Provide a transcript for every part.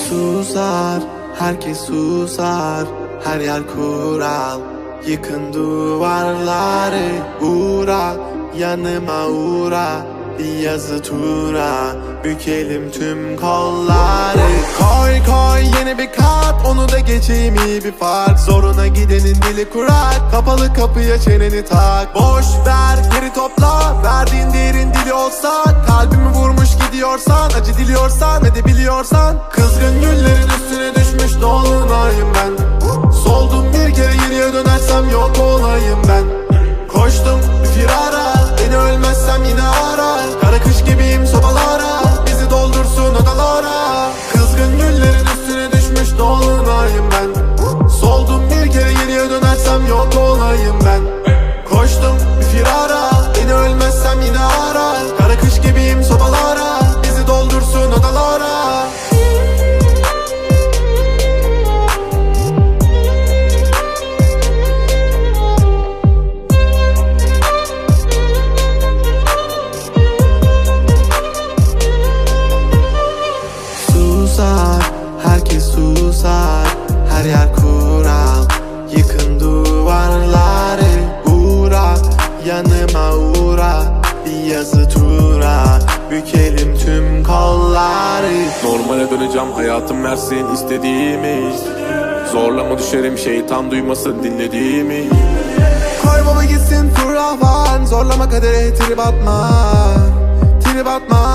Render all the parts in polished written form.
Susar, herkes susar, her yer kural. Yıkın duvarları, uğra, yanıma uğra. Bir yazı tura, bükelim tüm kolları. Koy koy yeni bir kat, onu da geçeyim iyi bir fark. Zoruna gidenin dili kurak, kapalı kapıya çeneni tak. Boş ver geri topla, verdiğin değerin dili olsa. Kalbimi vurmuş gidiyorsan, acı diliyorsan ve de biliyorsan. Kızgın güllerin üstüne düşmüş dolunayım ben. Soldum bir kere geriye dönersem yok olayım ben. Koştum bir firara, beni ölmezsem yine ara. Kara kış gibiyim sobalara, bizi doldursun odalara. Kızgın güllerin üstüne düşmüş dolunayım ben. Soldum bir kere geriye dönersem yok olayım ben. Koştum bir firara, beni ölmezsem yine ara. Kara kış gibiyim sobalara, bizi doldursun odalara. Herkes susar, her yer kural. Yıkın duvarları, uğra, yanıma uğra. Bir yazı tura, bükelim tüm kolları. Normale döneceğim, hayatım versin istediğimi. Zorlama düşerim, şeytan duymasın dinlediğimi. Koy baba gitsin fırlavan, zorlama kadere trip atma. Trip atma,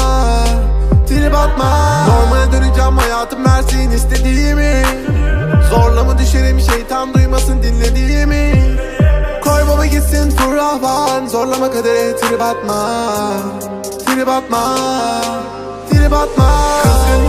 trip atma. Normale döneceğim, hayatım versin istediğimi. Zorlama düşerim, şeytan duymasın dinlediğimi. Koy baba gitsin fırlavan, zorlama kadere trip atma. Trip atma, trip atma. Kızgın